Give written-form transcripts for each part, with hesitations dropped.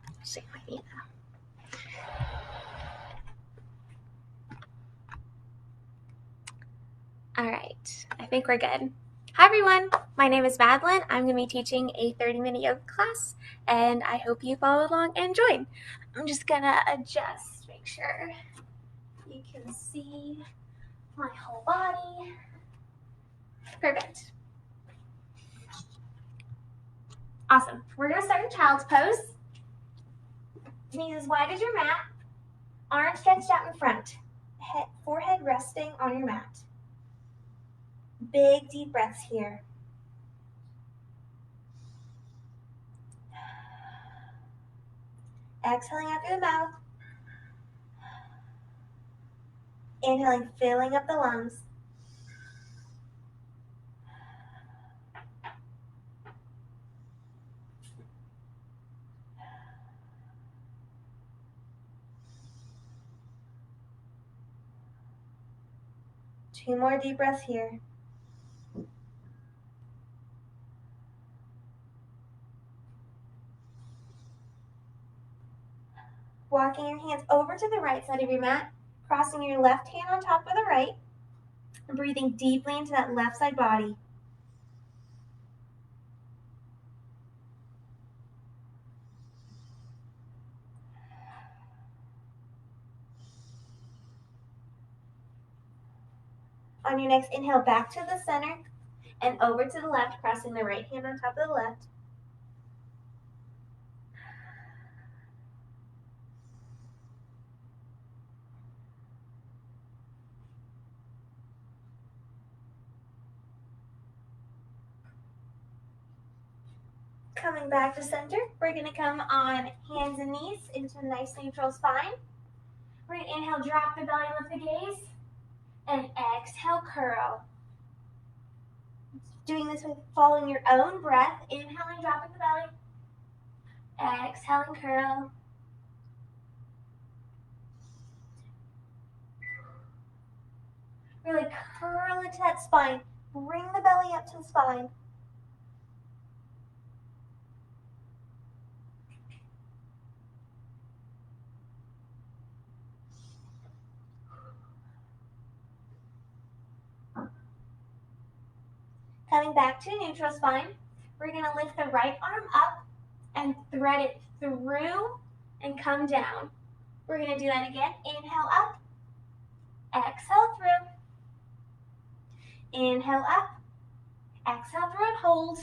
Let's see if I need that. All right, I think we're good. Hi everyone, my name is Madeline. I'm going to be teaching a 30-minute yoga class, and I hope you follow along and join. I'm just going to adjust, make sure you can see my whole body. Perfect. Awesome. We're going to start in child's pose. Knees as wide as your mat, arms stretched out in front, forehead resting on your mat. Big deep breaths here. Exhaling out through the mouth. Inhaling, filling up the lungs. Two more deep breaths here. Walking your hands over to the right side of your mat, crossing your left hand on top of the right, and breathing deeply into that left side body. On your next inhale, back to the center and over to the left, crossing the right hand on top of the left. Coming back to center, we're going to come on hands and knees into a nice neutral spine. We're going to inhale, drop the belly, lift the gaze, and exhale, curl. Doing this with following your own breath, inhaling, dropping the belly, exhaling, curl. Really curl into that spine. Bring the belly up to the spine. Coming back to neutral spine, we're going to lift the right arm up and thread it through and come down. We're going to do that again. Inhale up, exhale through. Inhale up, exhale through and hold.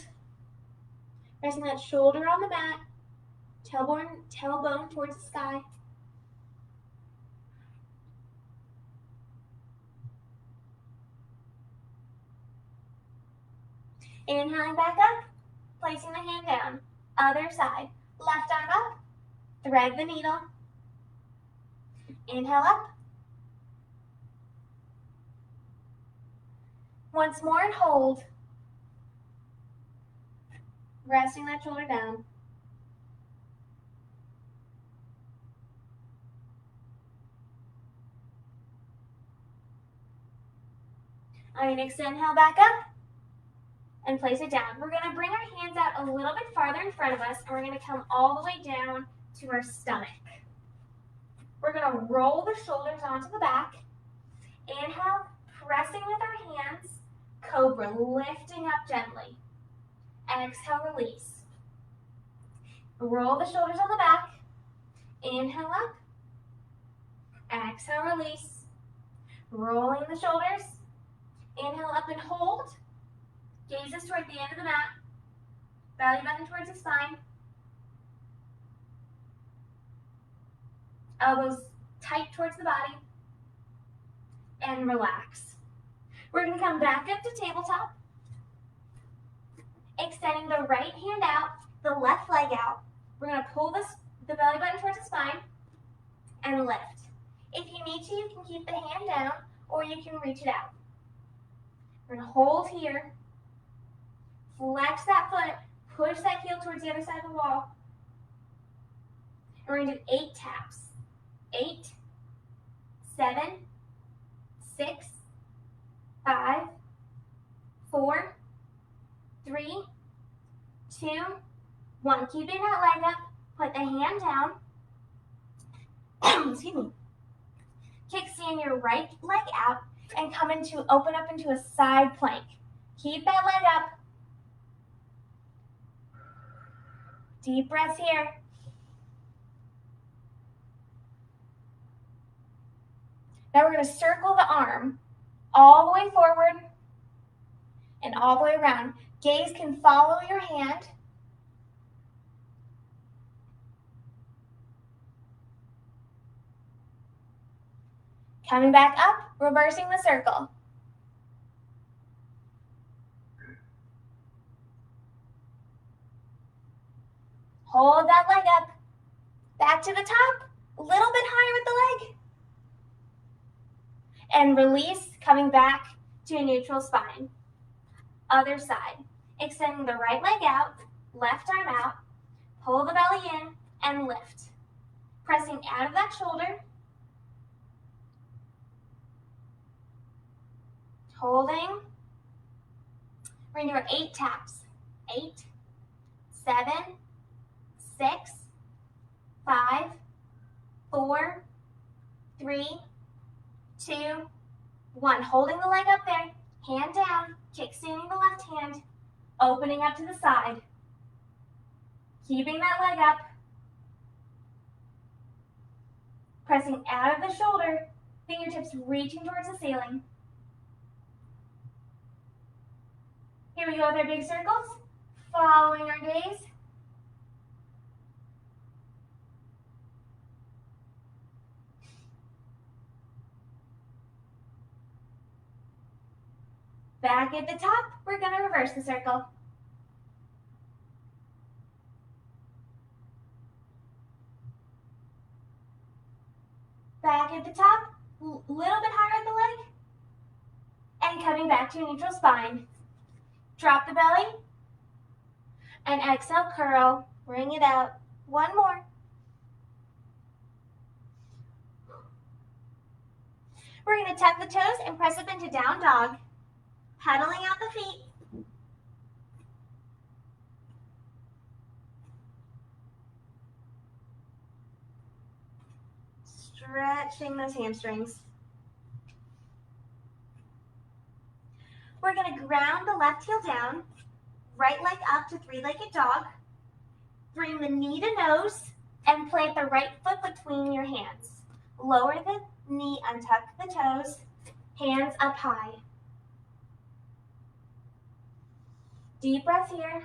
Resting that shoulder on the mat, tailbone towards the sky. Inhaling back up, placing the hand down. Other side, left arm up, thread the needle. Inhale up. Once more and hold. Resting that shoulder down. On your next inhale, back up and place it down. We're going to bring our hands out a little bit farther in front of us, and we're going to come all the way down to our stomach. We're going to roll the shoulders onto the back. Inhale, pressing with our hands, cobra, lifting up gently. Exhale, release. Roll the shoulders on the back. Inhale up. Exhale, release. Rolling the shoulders. Inhale up and hold. Gazes toward the end of the mat. Belly button towards the spine. Elbows tight towards the body. And relax. We're going to come back up to tabletop. Extending the right hand out, the left leg out. We're going to pull the belly button towards the spine and lift. If you need to, you can keep the hand down or you can reach it out. We're going to hold here. Flex that foot. Push that heel towards the other side of the wall. And we're going to do 8 taps. 8, 7, 6, 5, 4, 3, 2, 1. Keeping that leg up. Put the hand down. Excuse me. Kickstand your right leg out and open up into a side plank. Keep that leg up. Deep breaths here. Now we're going to circle the arm all the way forward and all the way around. Gaze can follow your hand. Coming back up, reversing the circle. Hold that leg up. Back to the top, a little bit higher with the leg. And release, coming back to a neutral spine. Other side. Extending the right leg out, left arm out, pull the belly in, and lift. Pressing out of that shoulder. Holding. We're going to do 8 taps. 8, 7, 6, 5, 4, 3, 2, 1. Holding the leg up there, hand down, kickstanding the left hand, opening up to the side. Keeping that leg up. Pressing out of the shoulder, fingertips reaching towards the ceiling. Here we go with our big circles, following our gaze. Back at the top, we're going to reverse the circle. Back at the top, a little bit higher at the leg. And coming back to a neutral spine. Drop the belly. And exhale, curl. Bring it out. One more. We're going to tuck the toes and press up into down dog. Pedaling out the feet. Stretching those hamstrings. We're going to ground the left heel down, right leg up to three-legged dog. Bring the knee to nose and plant the right foot between your hands. Lower the knee, untuck the toes, hands up high. Deep breath here.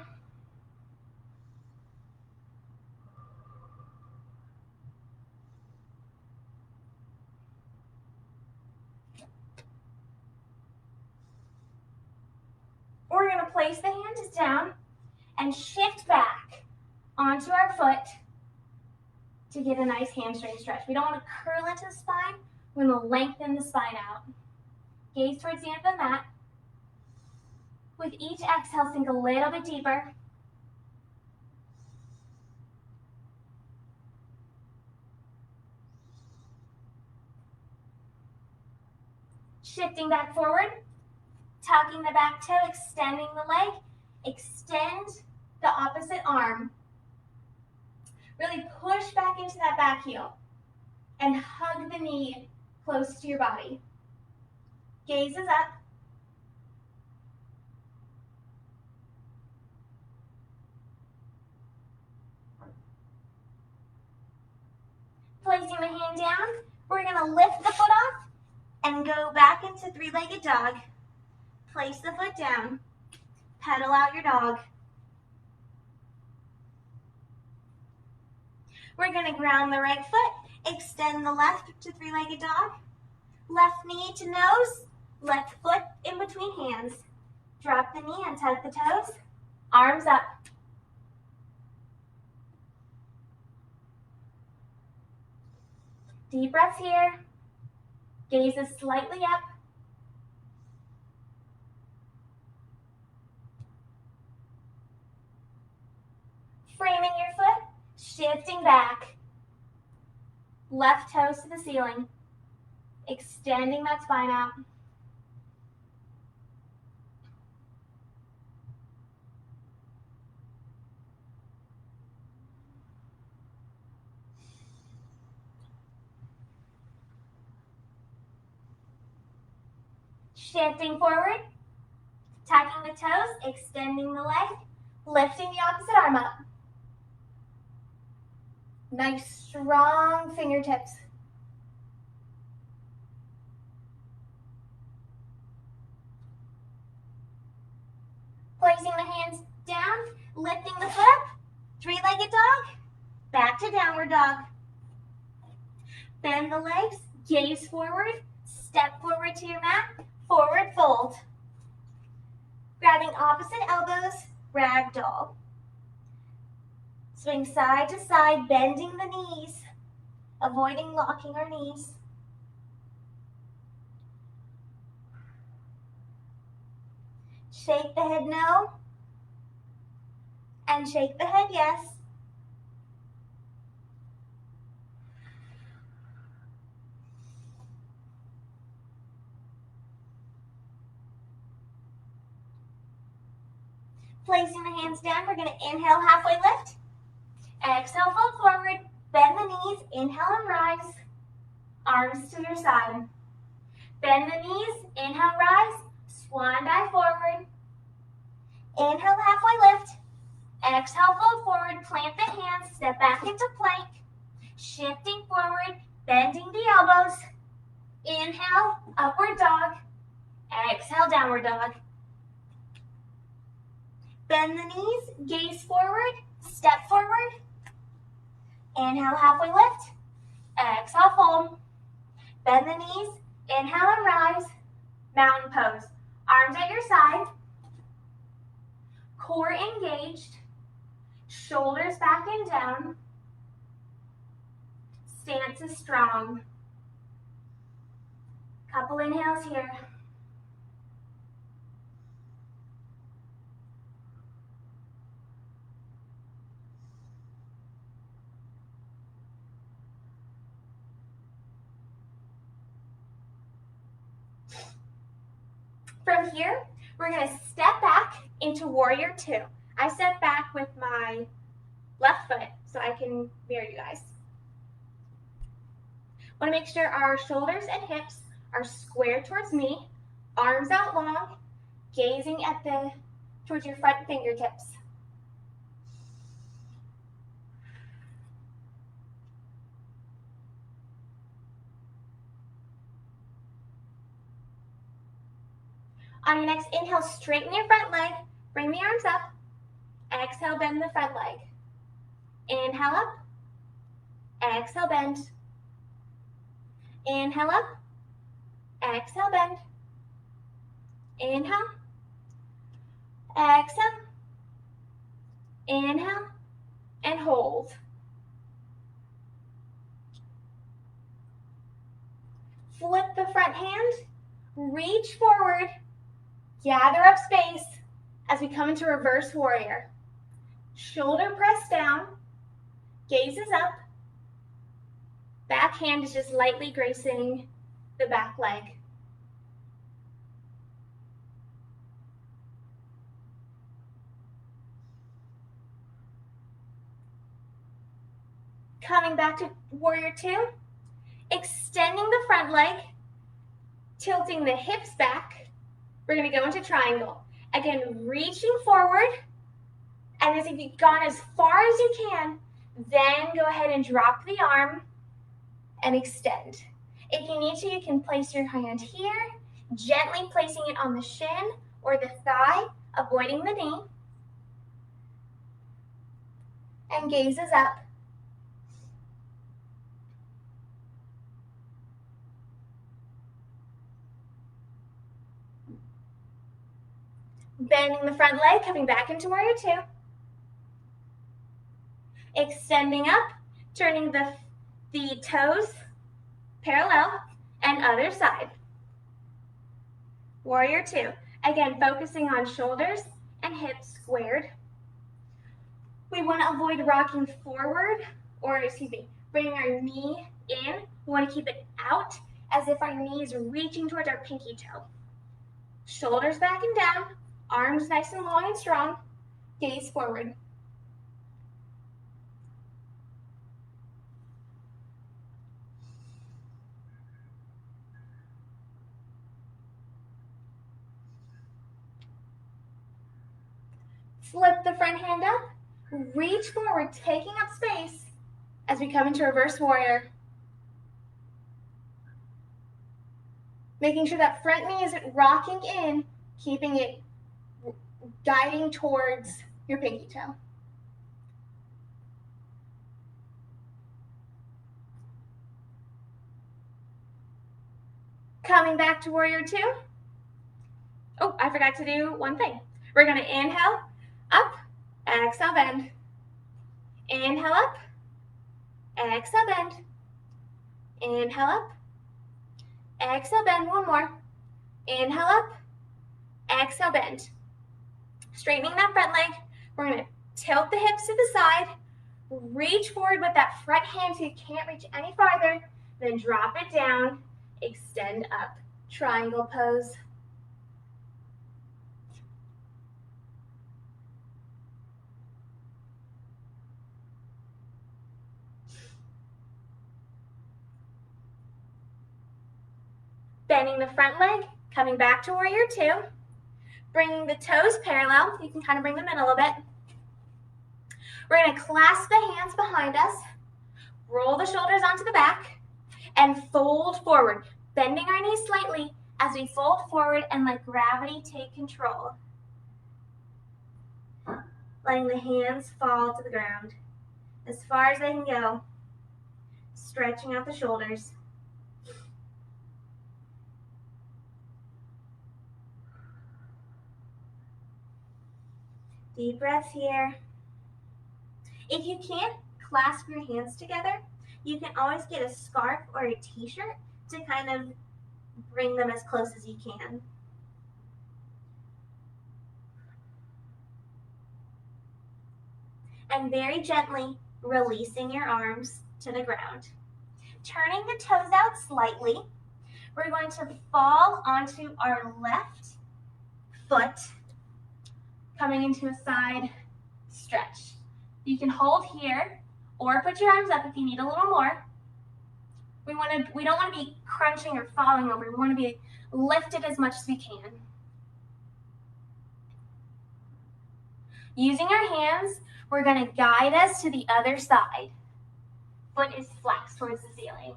We're going to place the hands down and shift back onto our foot to get a nice hamstring stretch. We don't want to curl into the spine. We're going to lengthen the spine out. Gaze towards the end of the mat. With each exhale, sink a little bit deeper. Shifting back forward, tucking the back toe, extending the leg. Extend the opposite arm. Really push back into that back heel and hug the knee close to your body. Gaze is up. Placing the hand down, we're going to lift the foot off and go back into three-legged dog. Place the foot down. Pedal out your dog. We're going to ground the right foot, extend the left to three-legged dog. Left knee to nose, left foot in between hands. Drop the knee and tuck the toes. Arms up. Deep breaths here. Gaze is slightly up. Framing your foot, shifting back. Left toes to the ceiling. Extending that spine out. Shifting forward, tucking the toes, extending the leg, lifting the opposite arm up. Nice strong fingertips. Placing the hands down, lifting the foot up, three-legged dog, back to downward dog. Bend the legs, gaze forward, step forward to your mat, forward fold. Grabbing opposite elbows, ragdoll. Swing side to side, bending the knees, avoiding locking our knees. Shake the head no, and shake the head yes. Placing the hands down, we're going to inhale, halfway lift. Exhale, fold forward, bend the knees, inhale and rise. Arms to your side. Bend the knees, inhale, rise, swan dive forward. Inhale, halfway lift. Exhale, fold forward, plant the hands, step back into plank. Shifting forward, bending the elbows. Inhale, upward dog. Exhale, downward dog. Bend the knees, gaze forward, step forward. Inhale, halfway lift. Exhale, fold. Bend the knees, inhale and rise. Mountain pose. Arms at your side. Core engaged. Shoulders back and down. Stance is strong. Couple inhales here. From here, we're going to step back into warrior two. I step back with my left foot so I can mirror you guys. Want to make sure our shoulders and hips are square towards me, arms out long, gazing at towards your front fingertips. On your next inhale, straighten your front leg, bring the arms up. Exhale, bend the front leg. Inhale up. Exhale, bend. Inhale up. Exhale, bend. Inhale. Exhale. Inhale. And hold. Flip the front hand. Reach forward. Gather up space as we come into reverse warrior. Shoulder press down. Gaze is up. Back hand is just lightly gracing the back leg. Coming back to warrior two. Extending the front leg. Tilting the hips back. We're going to go into triangle. Again, reaching forward. And as if you've gone as far as you can, then go ahead and drop the arm and extend. If you need to, you can place your hand here, gently placing it on the shin or the thigh, avoiding the knee. And gazes up. Bending the front leg, coming back into warrior two. Extending up, turning the toes parallel, and other side. Warrior two. Again, focusing on shoulders and hips squared. We want to avoid rocking forward, or bringing our knee in. We want to keep it out as if our knee is reaching towards our pinky toe. Shoulders back and down, arms nice and long and strong, gaze forward. Flip the front hand up, reach forward, taking up space as we come into reverse warrior. Making sure that front knee isn't rocking in, keeping it guiding towards your pinky toe. Coming back to warrior two. Oh, I forgot to do one thing. We're gonna inhale, up, exhale, bend. Inhale up, exhale, bend. Inhale up, exhale, bend. One more. Inhale up, exhale, bend. Straightening that front leg. We're gonna tilt the hips to the side, reach forward with that front hand so you can't reach any farther, then drop it down, extend up. Triangle pose. Bending the front leg, coming back to warrior two. Bringing the toes parallel. You can kind of bring them in a little bit. We're going to clasp the hands behind us, roll the shoulders onto the back, and fold forward, bending our knees slightly as we fold forward and let gravity take control. Letting the hands fall to the ground as far as they can go, stretching out the shoulders. Deep breaths here. If you can't clasp your hands together, you can always get a scarf or a t-shirt to kind of bring them as close as you can. And very gently releasing your arms to the ground. Turning the toes out slightly, we're going to fall onto our left foot, coming into a side stretch. You can hold here or put your arms up if you need a little more. We don't want to be crunching or falling over. We want to be lifted as much as we can. Using our hands, we're going to guide us to the other side. Foot is flexed towards the ceiling.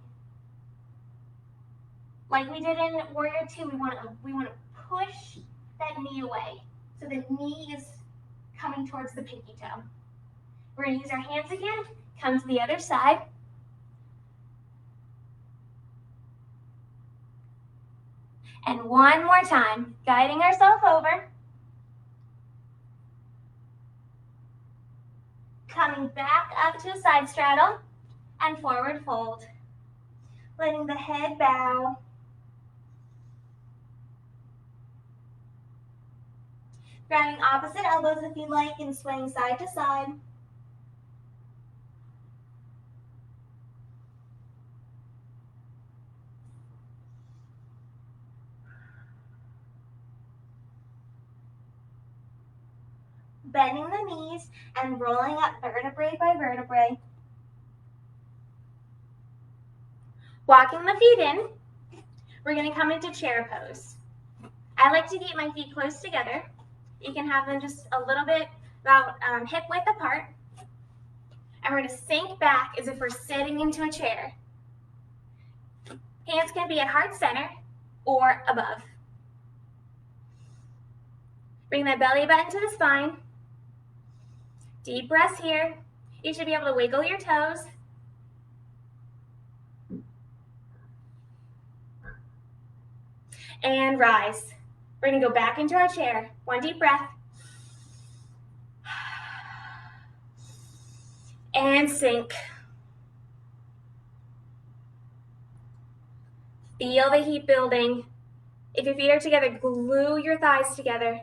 Like we did in warrior two, we want to push that knee away. So the knee is coming towards the pinky toe. We're going to use our hands again, come to the other side. And one more time, guiding ourselves over. Coming back up to a side straddle and forward fold. Letting the head bow. Grabbing opposite elbows if you like and swaying side to side. Bending the knees and rolling up vertebrae by vertebrae. Walking the feet in, we're going to come into chair pose. I like to keep my feet close together. You can have them just a little bit about hip width apart. And we're going to sink back as if we're sitting into a chair. Hands can be at heart center or above. Bring that belly button to the spine. Deep breaths here. You should be able to wiggle your toes. And rise. We're going to go back into our chair. One deep breath. And sink. Feel the heat building. If your feet are together, glue your thighs together.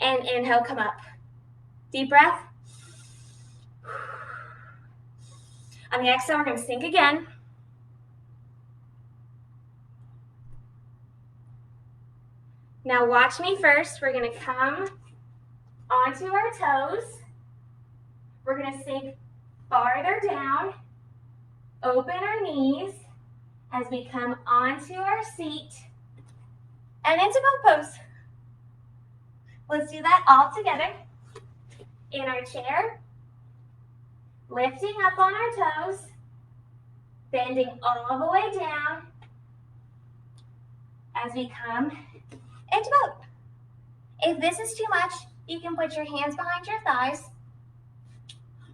And inhale, come up. Deep breath. On the exhale, we're going to sink again. Now watch me first. We're going to come onto our toes. We're going to sink farther down. Open our knees as we come onto our seat. and into boat pose. Let's do that all together. In our chair, lifting up on our toes, bending all the way down as we come into boat. If this is too much, you can put your hands behind your thighs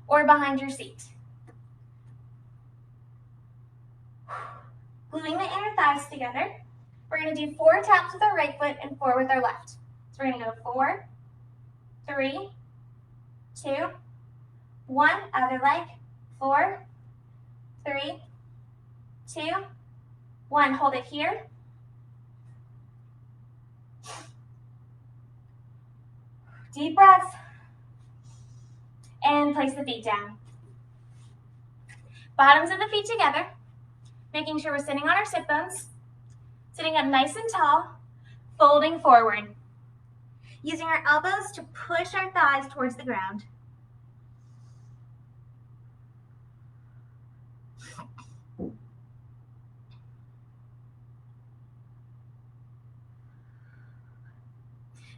or behind your seat. Gluing the inner thighs together, we're going to do 4 taps with our right foot and 4 with our left. So we're going to go 4, 3, 2, 1, other leg, 4, 3, 2, 1. Hold it here. Deep breaths. And place the feet down. Bottoms of the feet together, making sure we're sitting on our sit bones, sitting up nice and tall, folding forward. Using our elbows to push our thighs towards the ground.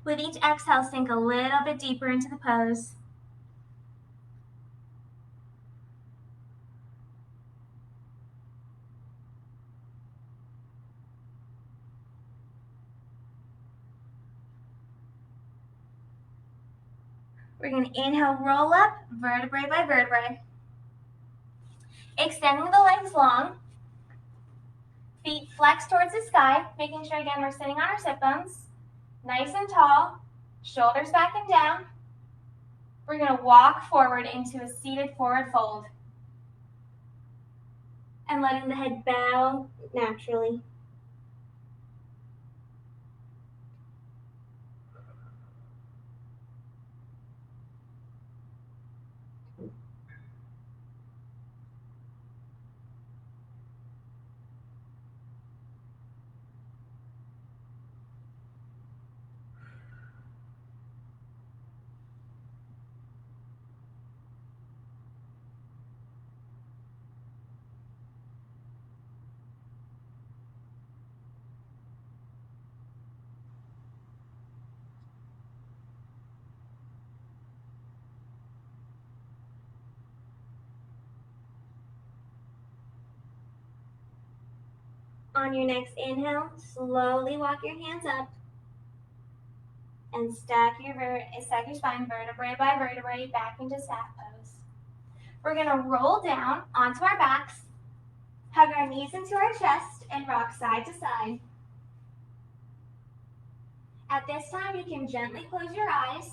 With each exhale, sink a little bit deeper into the pose. We're going to inhale, roll up, vertebrae by vertebrae. Extending the legs long. Feet flex towards the sky, making sure again we're sitting on our sit bones. Nice and tall, shoulders back and down. We're going to walk forward into a seated forward fold. And letting the head bow naturally. On your next inhale, slowly walk your hands up and stack your spine vertebrae by vertebrae back into staff pose. We're going to roll down onto our backs, hug our knees into our chest, and rock side to side. At this time, you can gently close your eyes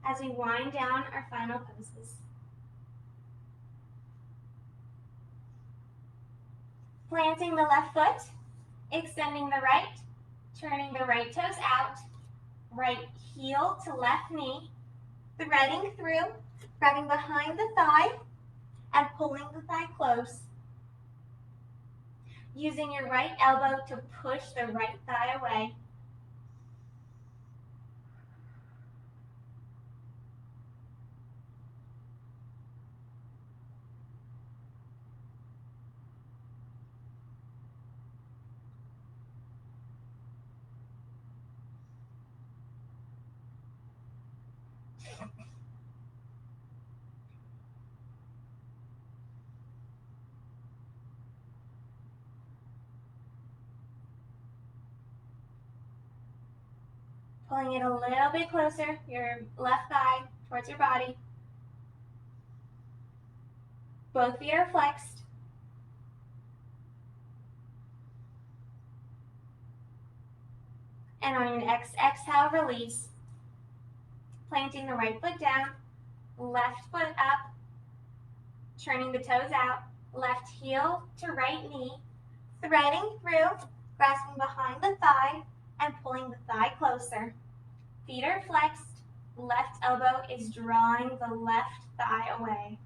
as we wind down our final poses. Planting the left foot, extending the right, turning the right toes out, right heel to left knee, threading through, grabbing behind the thigh, and pulling the thigh close. Using your right elbow to push the right thigh away. Pulling it a little bit closer, your left thigh towards your body. Both feet are flexed. And on your next exhale, release. Planting the right foot down, left foot up, turning the toes out, left heel to right knee, threading through, grasping behind the thigh, and pulling the thigh closer. Feet are flexed, left elbow is drawing the left thigh away.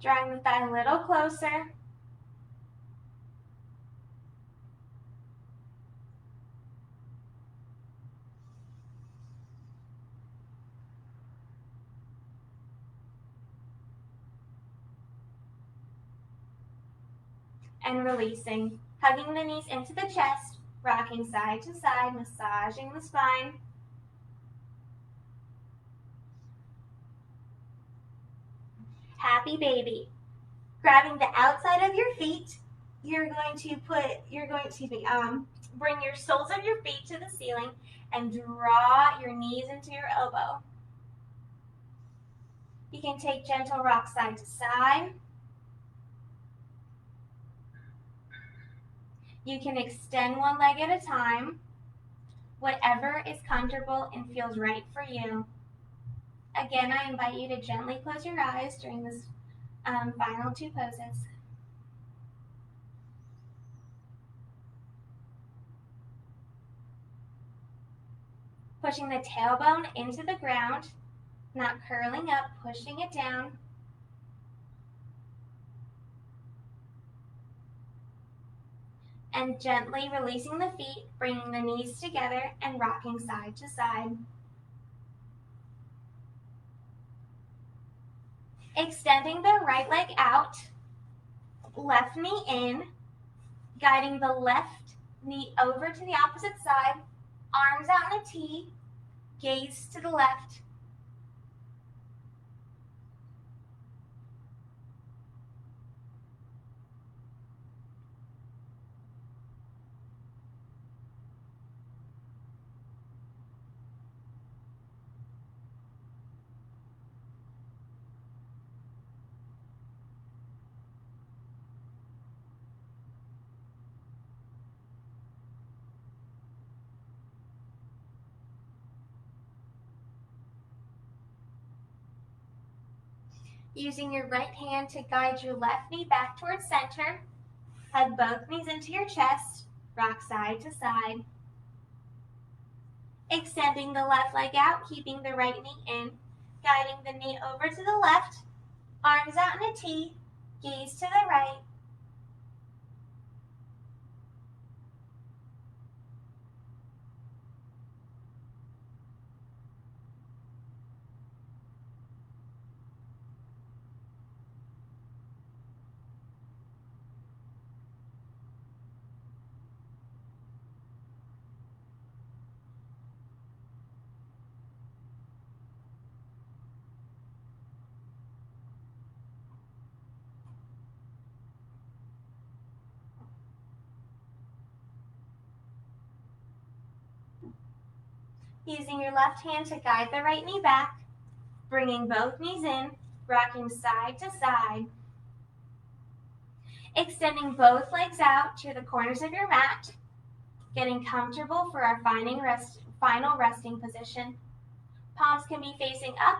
Drawing the thigh a little closer. And releasing. Hugging the knees into the chest, rocking side to side, massaging the spine. Happy baby. Grabbing the outside of your feet, you're going to bring your soles of your feet to the ceiling and draw your knees into your elbow. You can take gentle rock side to side. You can extend one leg at a time, whatever is comfortable and feels right for you. Again, I invite you to gently close your eyes during this final two poses. Pushing the tailbone into the ground, not curling up, pushing it down. And gently releasing the feet, bringing the knees together and rocking side to side. Extending the right leg out, left knee in, guiding the left knee over to the opposite side, arms out in a T, gaze to the left. Using your right hand to guide your left knee back towards center, hug both knees into your chest, rock side to side. Extending the left leg out, keeping the right knee in, guiding the knee over to the left, arms out in a T, gaze to the right. Using your left hand to guide the right knee back, bringing both knees in, rocking side to side. Extending both legs out to the corners of your mat, getting comfortable for our final resting position. Palms can be facing up,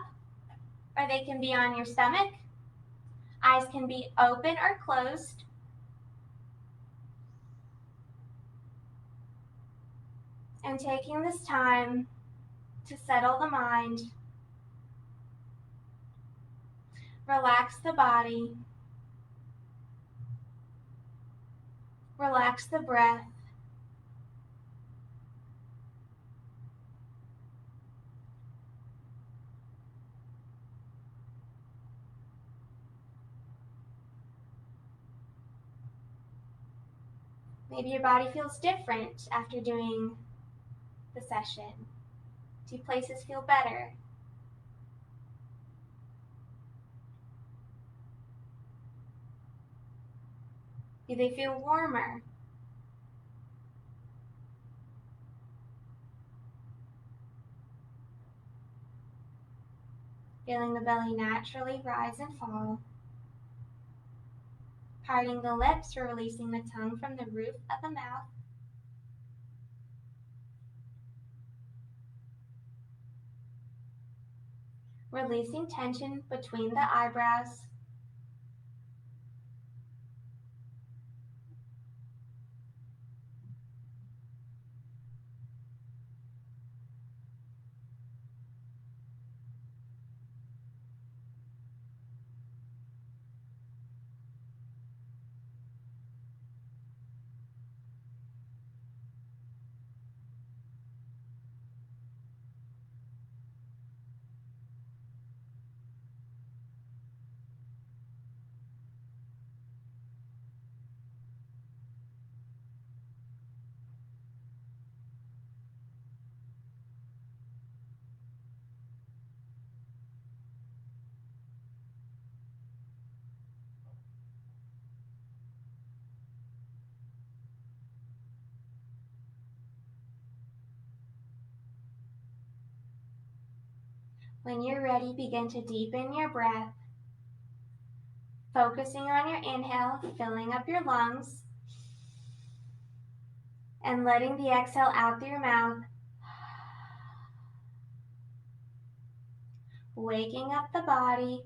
or they can be on your stomach. Eyes can be open or closed. And taking this time to settle the mind, relax the body, relax the breath. Maybe your body feels different after doing the session. Do places feel better? Do they feel warmer? Feeling the belly naturally rise and fall. Parting the lips or releasing the tongue from the roof of the mouth. Releasing tension between the eyebrows. When you're ready, begin to deepen your breath, focusing on your inhale, filling up your lungs, and letting the exhale out through your mouth. Waking up the body.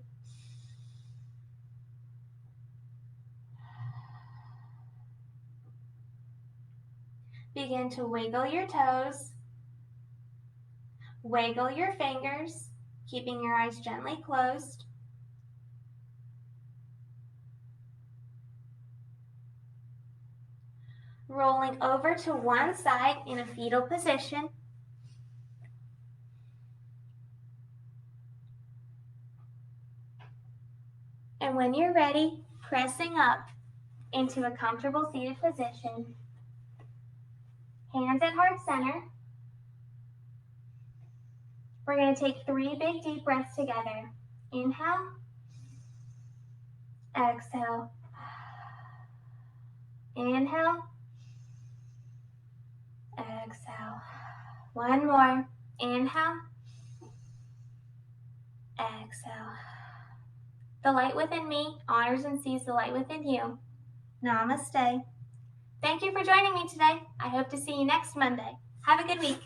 Begin to wiggle your toes. Wiggle your fingers, keeping your eyes gently closed. Rolling over to one side in a fetal position. And when you're ready, pressing up into a comfortable seated position. Hands at heart center. We're going to take 3 big deep breaths together. Inhale. Exhale. Inhale. Exhale. One more. Inhale. Exhale. The light within me honors and sees the light within you. Namaste. Thank you for joining me today. I hope to see you next Monday. Have a good week.